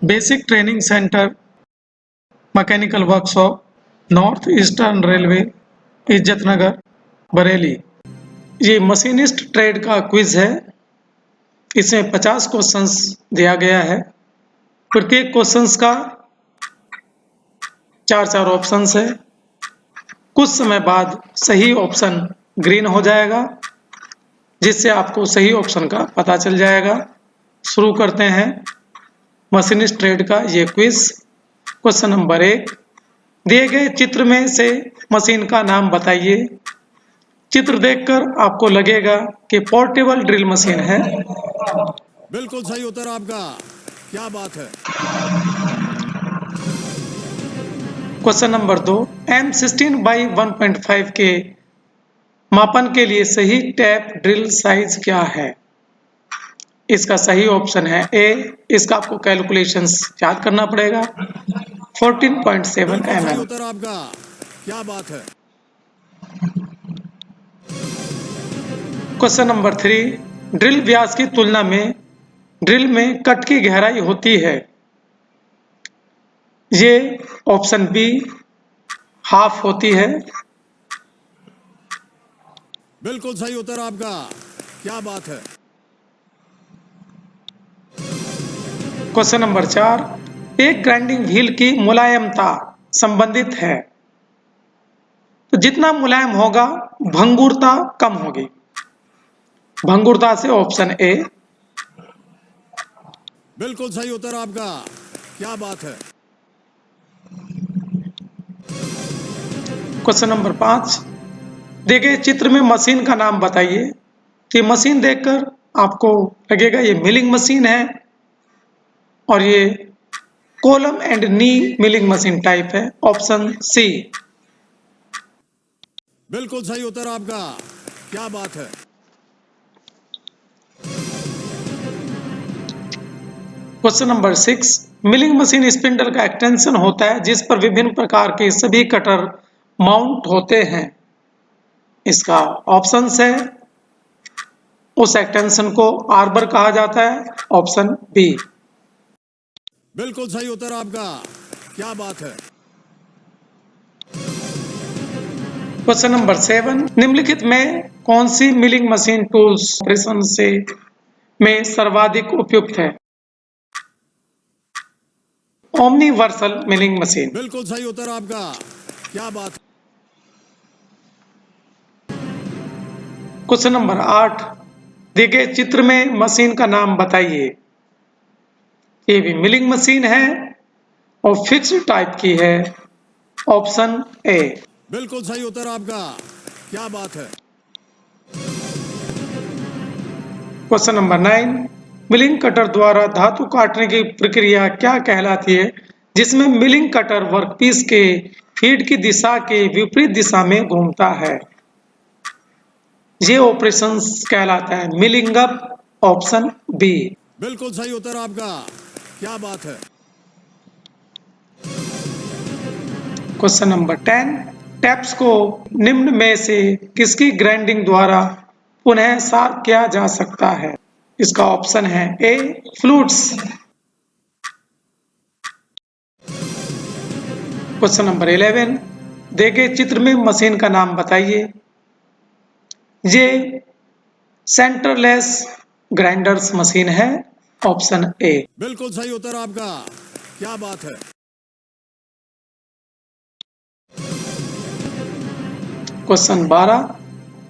Basic training centre mechanical workshop north eastern railway Izzatnagar Bareilly. ये machinist trade का quiz है। इसमें 50 क्वेश्चंस दिया गया है। प्रत्येक क्वेश्चंस का 4 ऑप्शंस है। कुछ समय बाद सही ऑप्शन ग्रीन हो जाएगा, जिससे आपको सही ऑप्शन का पता चल जाएगा। शुरू करते हैं मशीनिस्ट ट्रेड का ये क्विज। क्वेश्चन नंबर 1, दिए गए चित्र में से मशीन का नाम बताइए। चित्र देखकर आपको लगेगा कि पोर्टेबल ड्रिल मशीन है। बिल्कुल सही उत्तर आपका, क्या बात है। क्वेश्चन नंबर 2, M16 बाई 1.5 के मापन के लिए सही टैप ड्रिल साइज क्या है? इसका सही ऑप्शन है ए। इसका आपको कैलकुलेशंस याद करना पड़ेगा। 14.7 बिल्कुल सही mm। उत्तर आपका, क्या बात है। क्वेश्चन नंबर 3, ड्रिल व्यास की तुलना में ड्रिल में कट की गहराई होती है। ये ऑप्शन बी हाफ होती है। बिल्कुल सही उत्तर आपका, क्या बात है। क्वेश्चन नंबर 4, एक ग्राइंडिंग व्हील की मुलायमता संबंधित है। तो जितना मुलायम होगा भंगुरता कम होगी। भंगुरता से ऑप्शन ए। बिल्कुल सही उत्तर आपका, क्या बात है। क्वेश्चन नंबर 5, देखिए चित्र में मशीन का नाम बताइए। तो ये मशीन देखकर आपको लगेगा ये मिलिंग मशीन है और ये column and knee milling machine type है। Option C. बिल्कुल सही उत्तर आपका, क्या बात है। Question number 6, milling machine spindle का एक्सटेंशन होता है जिस पर विभिन्न प्रकार के सभी कटर माउंट होते हैं। इसका ऑप्शंस है, उस एक्सटेंशन को आर्बर कहा जाता है। Option B. बिल्कुल सही उत्तर आपका, क्या बात है। क्वेश्चन नंबर 7, निम्नलिखित में कौन सी मिलिंग मशीन टूल्स ऑपरेशन से में सर्वाधिक उपयुक्त है? ओमनिवर्सल मिलिंग मशीन। बिल्कुल सही उत्तर आपका, क्या बात है। क्वेश्चन नंबर 8, दिए गए चित्र में मशीन का नाम बताइए। ये भी मिलिंग मशीन है और फिक्स्ड टाइप की है। Option A. बिल्कुल सही उत्तर आपका, क्या बात है। क्वेश्चन नंबर 9, मिलिंग कटर द्वारा धातु काटने की प्रक्रिया क्या कहलाती है जिसमें मिलिंग कटर वर्कपीस के फीड की दिशा के विपरीत दिशा में घूमता है? ये ऑपरेशन कहलाता है मिलिंग अप। Option B. बिल्कुल सही उत्तर आपका, क्या बात है। क्वेश्चन नंबर 10, टैप्स को निम्न में से किसकी ग्राइंडिंग द्वारा पुनः साफ किया जा सकता है? इसका ऑप्शन है ए फ्लूट्स। क्वेश्चन नंबर 11, दिए गए चित्र में मशीन का नाम बताइए। ये सेंटरलेस ग्राइंडर्स मशीन है। Option A. बिल्कुल सही उत्तर आपका, क्या बात है। क्वेश्चन 12,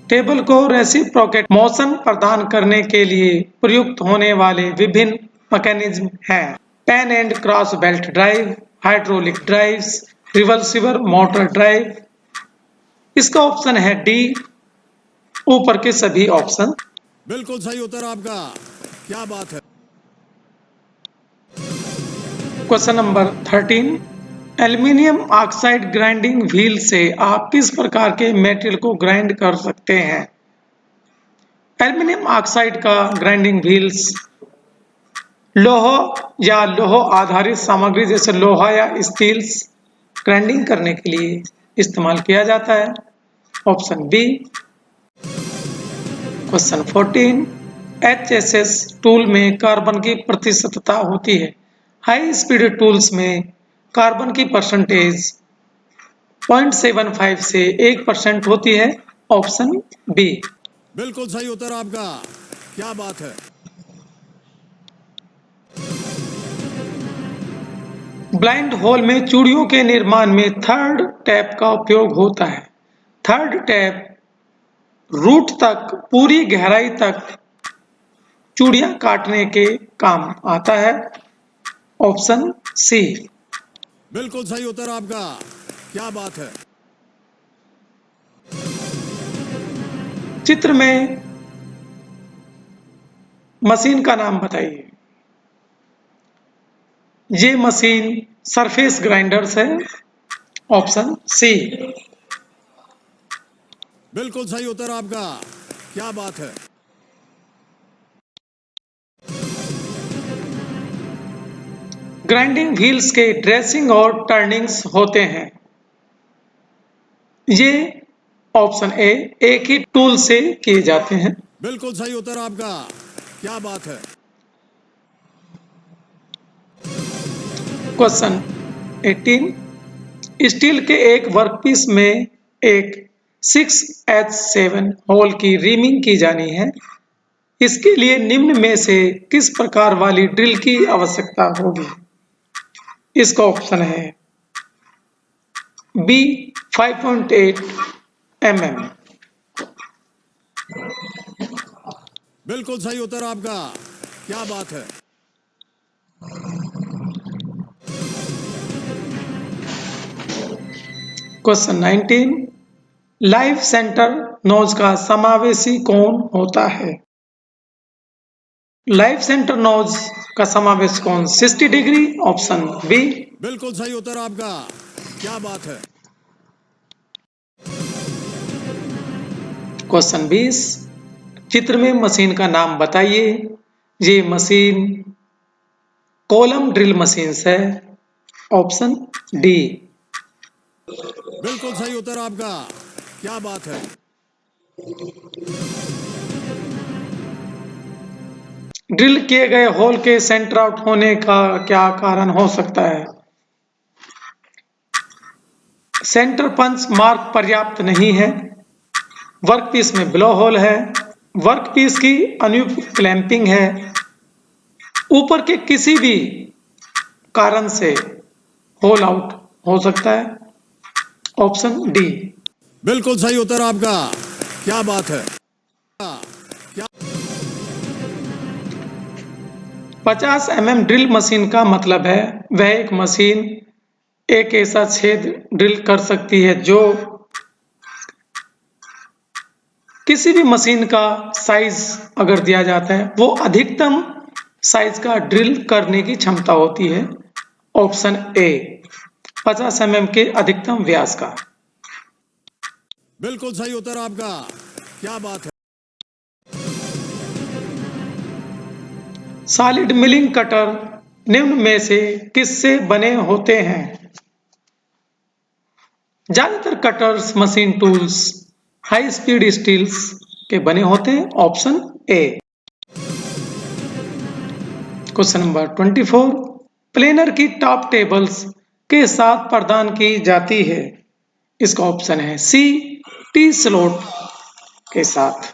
टेबल को रेसिप्रोकेट मोशन प्रदान करने के लिए प्रयुक्त होने वाले विभिन्न मैकेनिज्म हैं। Open and cross belt drive, hydraulic drives, reversible motor drive. इसका ऑप्शन है डी, ऊपर के सभी ऑप्शन। बिल्कुल सही उत्तर आपका, क्या बात है। Question number 13, aluminium oxide grinding wheel से आप किस प्रकार के मेटेरियल को ग्राइंड कर सकते हैं? एल्यूमिनियम ऑक्साइड का ग्राइंडिंग व्हील्स लौह या लौह आधारित सामग्री जैसे लोहा या स्टील्स ग्राइंडिंग करने के लिए इस्तेमाल किया जाता है। Option B. Question 14, HSS tool में कार्बन की प्रतिशतता होती है। हाई स्पीड टूल्स में कार्बन की परसेंटेज 0.75 से 1% होती है। Option B. बिल्कुल सही उत्तर आपका, क्या बात है। ब्लाइंड होल में चूड़ियों के निर्माण में थर्ड टैप का उपयोग होता है। थर्ड टैप रूट तक पूरी गहराई तक चूड़ियां काटने के काम आता है। Option C. बिल्कुल सही उत्तर आपका, क्या बात है। चित्र में मशीन का नाम बताइए। ये मशीन सरफेस ग्राइंडर्स है। Option C. बिल्कुल सही उत्तर आपका, क्या बात है। ग्राइंडिंग व्हील्स के ड्रेसिंग और टर्निंग्स होते हैं। ये ऑप्शन ए एक ही टूल से किए जाते हैं। बिल्कुल सही उत्तर आपका, क्या बात है। क्वेश्चन 18। स्टील के एक वर्कपीस में एक 6H7 होल की रीमिंग की जानी है। इसके लिए निम्न में से किस प्रकार वाली ड्रिल की आवश्यकता होगी? इसका ऑप्शन है बी 5.8 mm, बिल्कुल सही उत्तर आपका, क्या बात है। क्वेश्चन 19। लाइव सेंटर नोज का समावेशी कोण होता है। लाइव सेंटर नोज का समावेश कोण 60 डिग्री। Option B. बिल्कुल सही उत्तर आपका, क्या बात है। क्वेश्चन 20। चित्र में मशीन का नाम बताइए। ये मशीन कॉलम ड्रिल मशीन है। Option D. बिल्कुल सही उत्तर आपका, क्या बात है। ड्रिल किए गए होल के सेंटर आउट होने का क्या कारण हो सकता है? सेंटर पंच मार्क पर्याप्त नहीं है, वर्कपीस में ब्लो होल है, वर्कपीस की अनुपयुक्त क्लैंपिंग है, ऊपर के किसी भी कारण से होल आउट हो सकता है। Option D. बिल्कुल सही उत्तर आपका, क्या बात है। क्या 50 mm ड्रिल मशीन का मतलब है वह एक मशीन एक ऐसा छेद ड्रिल कर सकती है जो किसी भी मशीन का साइज अगर दिया जाता है वो अधिकतम साइज का ड्रिल करने की क्षमता होती है। ऑप्शन ए 50 mm के अधिकतम व्यास का। बिल्कुल सही उत्तर आपका, क्या बात है। सॉलिड मिलिंग कटर निम्न में से किससे बने होते हैं? ज्यादातर cutters machine tools high speed steels के बने होते हैं। Option A. Question number 24। Planer की टॉप टेबल्स के साथ प्रदान की जाती है। इसका ऑप्शन है सी टी स्लॉट के साथ।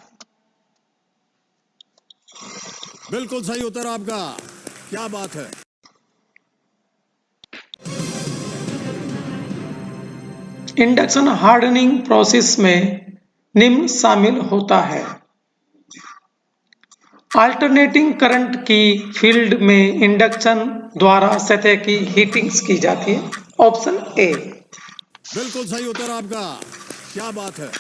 बिल्कुल सही उत्तर आपका, क्या बात है। इंडक्शन हार्डनिंग प्रोसेस में निम्न शामिल होता है। अल्टरनेटिंग करंट की फील्ड में इंडक्शन द्वारा सतह की हीटिंग्स की जाती है। Option A. बिल्कुल सही उत्तर आपका, क्या बात है।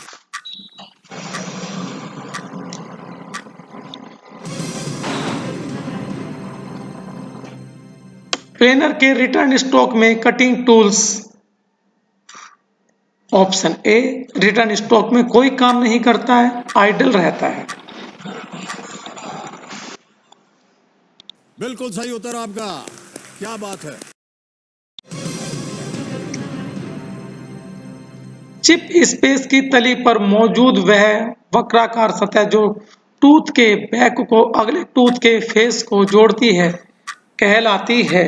प्लेनर के रिटर्न स्ट्रोक में cutting tools. Option A return stroke में कोई काम नहीं करता है, आइडल रहता है। बिल्कुल सही उत्तर आपका, क्या बात है। चिप स्पेस की तली पर मौजूद वह वक्राकार सतह जो टूथ के बैक को अगले टूथ के फेस को जोड़ती है कहलाती है।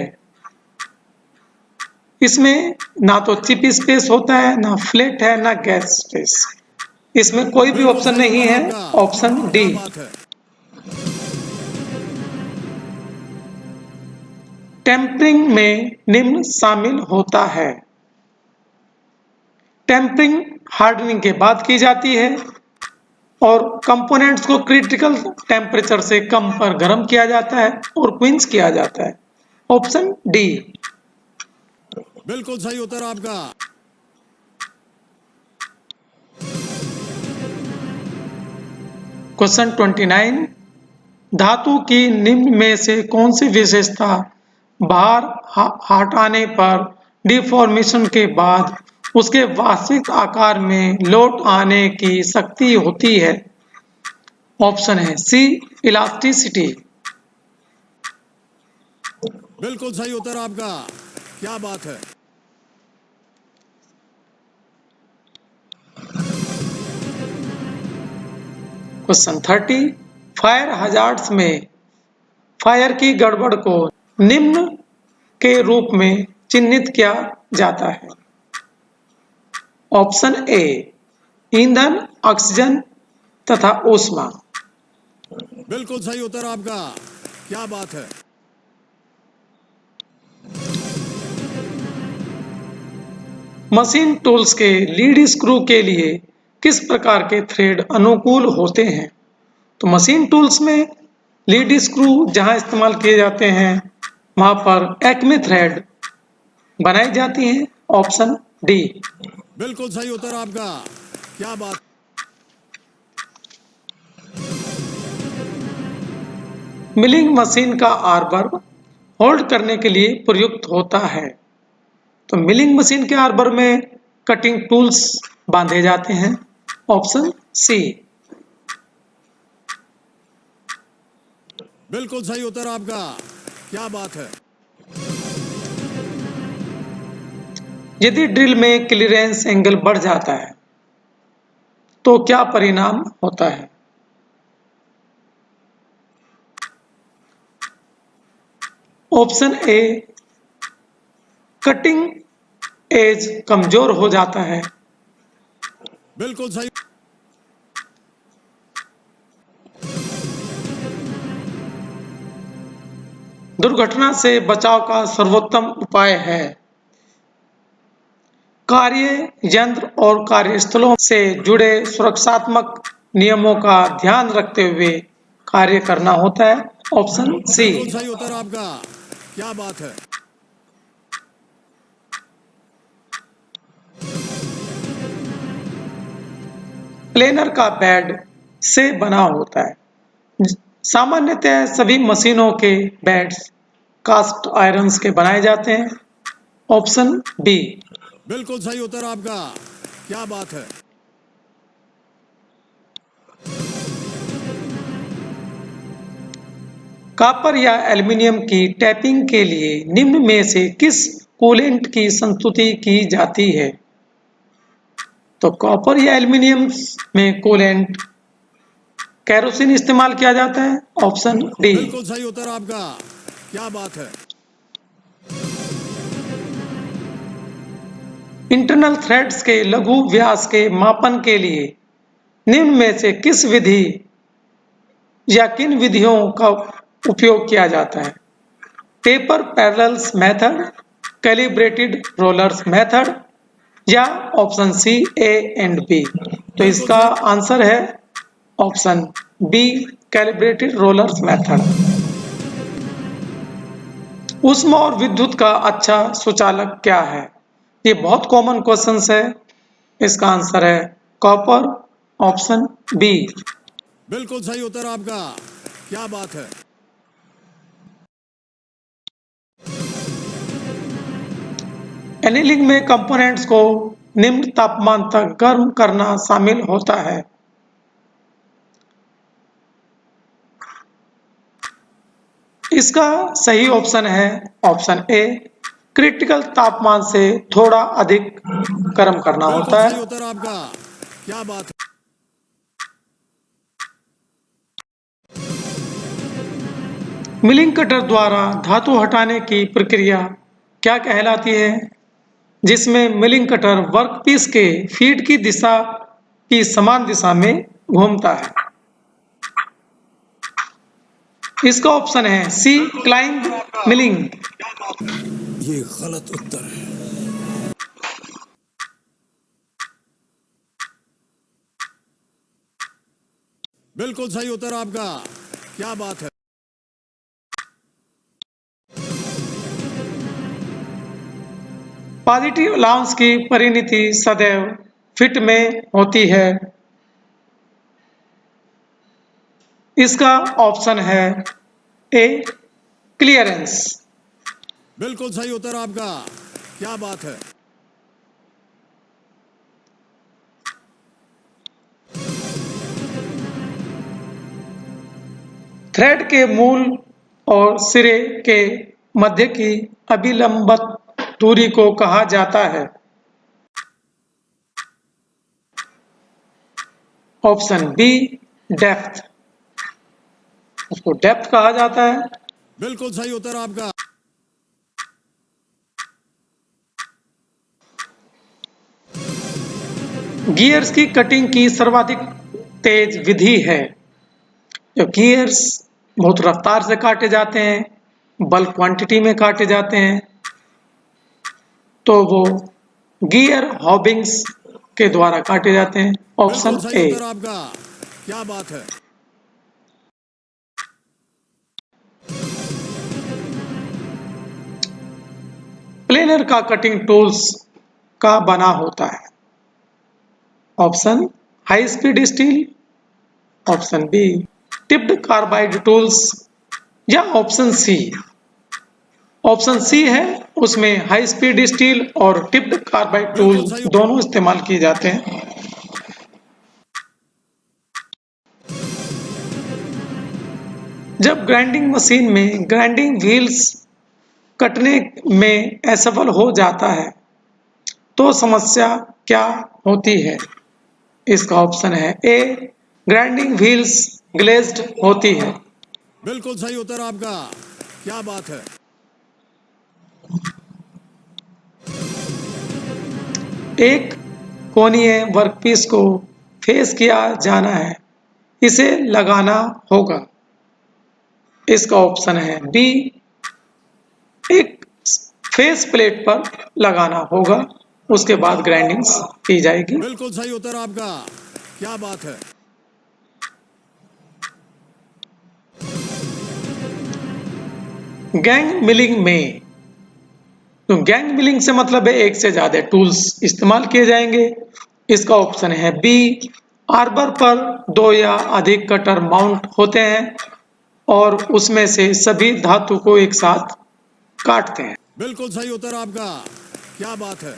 इसमें ना तो चिप स्पेस होता है, ना फ्लैट है, ना गैस स्पेस। इसमें कोई भी बिल्कुल ऑप्शन सही नहीं उत्तर है। आपका। Option D. क्या बात है। टेम्परिंग में निम्न शामिल होता है। टेम्परिंग हार्डनिंग के बाद की जाती है और कंपोनेंट्स को क्रिटिकल टेम्परेचर से कम पर गर्म किया जाता है और क्विंच किया जाता है। Option D. बिल्कुल सही उत्तर आपका। क्वेश्चन 29, धातु की निम्न में से कौन सी विशेषता भार हटाने पर डिफॉर्मेशन के बाद उसके वास्तविक आकार में लौट आने की शक्ति होती है? ऑप्शन है सी, इलास्टिसिटी। बिल्कुल सही उत्तर आपका। क्या बात है। क्वेश्चन 30, फायर हजार्ड्स में फायर की गड़बड़ को निम्न के रूप में चिन्हित किया जाता है। ऑप्शन ए, ईंधन, ऑक्सीजन तथा ऊष्मा। बिल्कुल सही उत्तर आपका। क्या बात है। मशीन टूल्स के लीड स्क्रू के लिए किस प्रकार के थ्रेड अनुकूल होते हैं? तो मशीन टूल्स में लीड स्क्रू जहां इस्तेमाल किए जाते हैं वहां पर एक्मे थ्रेड बनाई जाती हैं। Option D. बिल्कुल सही उत्तर आपका। क्या बात। मिलिंग मशीन का आर्बर होल्ड करने के लिए प्रयुक्त होता है। तो मिलिंग मशीन के आर्बर में कटिंग टूल्स बांधे जाते हैं। Option C. बिल्कुल सही उत्तर आपका। क्या बात है। यदि ड्रिल में क्लीयरेंस एंगल बढ़ जाता है तो क्या परिणाम होता है? ऑप्शन ए, कटिंग एज कमजोर हो जाता है। बिल्कुल सही। दुर्घटना से बचाव का सर्वोत्तम उपाय है कार्य यंत्र और कार्यस्थलों से जुड़े सुरक्षात्मक नियमों का ध्यान रखते हुए कार्य करना होता है। Option C. बिल्कुल सही उत्तर आपका। क्या बात है। प्लेनर का बेड से बना होता है। सामान्यतः सभी मशीनों के बेड्स कास्ट आयरन के बनाए जाते हैं। Option B. बिल्कुल सही उत्तर आपका। क्या बात है। कॉपर या एल्युमिनियम की टैपिंग के लिए निम्न में से किस कूलेंट की संस्तुति की जाती है? तो कॉपर या एल्युमिनियम में कूलेंट केरोसिन इस्तेमाल किया जाता है। Option D. बिल्कुल सही उत्तर आपका। क्या बात है। इंटरनल थ्रेड्स के लघु व्यास के मापन के लिए निम्न में से किस विधि या किन विधियों का उपयोग किया जाता है? Taper parallels method, calibrated rollers method या option C, A and B. तो बिल्कुल इसका सही। आंसर है option B, calibrated rollers method. ऊष्मा और विद्युत का अच्छा सुचालक क्या है? ये बहुत कॉमन क्वेश्चन है। इसका आंसर है कॉपर। Option B. बिल्कुल सही उत्तर आपका। क्या बात है। एनीलिंग में कंपोनेंट्स को निम्न तापमान तक गर्म करना शामिल होता है। इसका सही ऑप्शन है ऑप्शन ए, क्रिटिकल तापमान से थोड़ा अधिक गर्म करना बिल्कुल होता सही है। उत्तर आपका। क्या बात है। मिलिंग कटर द्वारा धातु हटाने की प्रक्रिया क्या कहलाती है? जिसमें मिलिंग कटर वर्कपीस के फीड की दिशा की समान दिशा में घूमता है। इसका ऑप्शन है सी, क्लाइंब मिलिंग। ये गलत उत्तर है। बिल्कुल सही उत्तर आपका। क्या बात है। पॉजिटिव अलाउंस की परिणति सदैव फिट में होती है। इसका ऑप्शन है ए, क्लियरेंस। बिल्कुल सही उत्तर आपका। क्या बात है। थ्रेड के मूल और सिरे के मध्य की अभिलंबत दूरी को कहा जाता है। Option B, depth. उसको डेप्थ कहा जाता है। बिल्कुल सही उत्तर आपका। गियर्स की कटिंग की सर्वाधिक तेज विधि है। जो गियर्स बहुत रफ्तार से काटे जाते हैं, बल्क क्वांटिटी में काटे जाते हैं, तो वो गियर हॉबिंग्स के द्वारा काटे जाते हैं। ऑप्शन बिल्कुल सही ए। उत्तर आपका। क्या बात है। प्लेनर का कटिंग टूल्स का बना होता है। Option high speed steel, option B tipped carbide tools, या ऑप्शन सी। ऑप्शन सी है, उसमें हाई स्पीड स्टील और टिप्ड कार्बाइड टूल बिल्कुल सही। दोनों इस्तेमाल किए जाते हैं। जब ग्राइंडिंग मशीन में ग्राइंडिंग व्हील्स कटने में असफल हो जाता है तो समस्या क्या होती है? इसका ऑप्शन है ए, ग्राइंडिंग व्हील्स ग्लेज्ड होती है। बिल्कुल सही उत्तर आपका। क्या बात है। एक कोणीय वर्कपीस को फेस किया जाना है, इसे लगाना होगा। इसका ऑप्शन है बी, एक फेस प्लेट पर लगाना होगा, उसके बाद ग्राइंडिंग की जाएगी। बिल्कुल सही उत्तर आपका। क्या बात है। गैंग मिलिंग में, तो गैंग मिलिंग से मतलब है एक से ज्यादा टूल्स इस्तेमाल किए जाएंगे। इसका ऑप्शन है बी, आर्बर पर दो या अधिक कटर माउंट होते हैं और उसमें से सभी धातु को एक साथ काटते हैं। बिल्कुल सही उत्तर आपका। क्या बात है।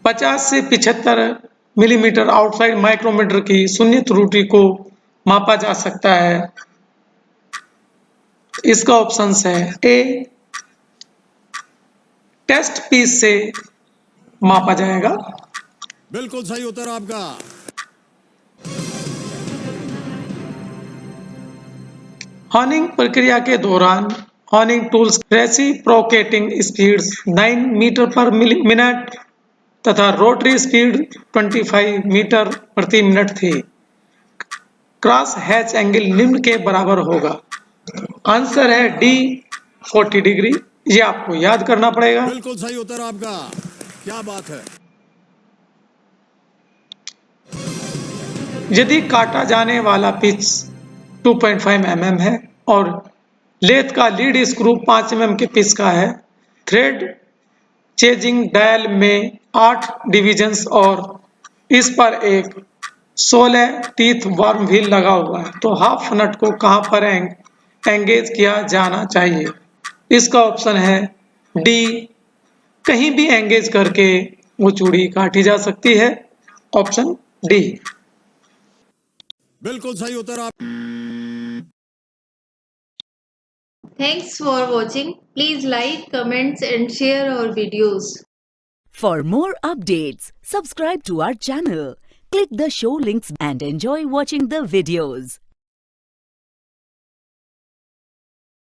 पचास से 75 मिलीमीटर आउटसाइड माइक्रोमीटर की शून्य त्रुटि को मापा जा सकता है। इसका ऑप्शन है ए, टेस्ट पीस से मापा जाएगा। बिल्कुल सही उत्तर आपका। हॉर्निंग प्रक्रिया के दौरान honing tools reciprocating speeds 9 metre पर मिनट तथा रोटरी स्पीड 25 मीटर प्रति मिनट थी। क्रॉस हैच एंगल निम्न के बराबर होगा। आंसर है डी, 40 डिग्री। ये आपको याद करना पड़ेगा। बिल्कुल सही उत्तर आपका। क्या बात है। यदि काटा जाने वाला पिच 2.5 mm है और लेथ का लीड स्क्रू 5 mm के पिच का है, थ्रेड चेजिंग डायल में 8 डिविजन्स और इस पर एक 16 टीथ वर्म व्हील लगा हुआ है, तो हाफ नट को कहां पर एंगेज किया जाना चाहिए? इसका ऑप्शन है डी, कहीं भी एंगेज करके वो चूड़ी काटी जा सकती है। Option D. बिल्कुल सही उत्तर आप। Thanks for watching. Please like, comments and share our videos. For more updates, subscribe to our channel, click the show links and enjoy watching the videos.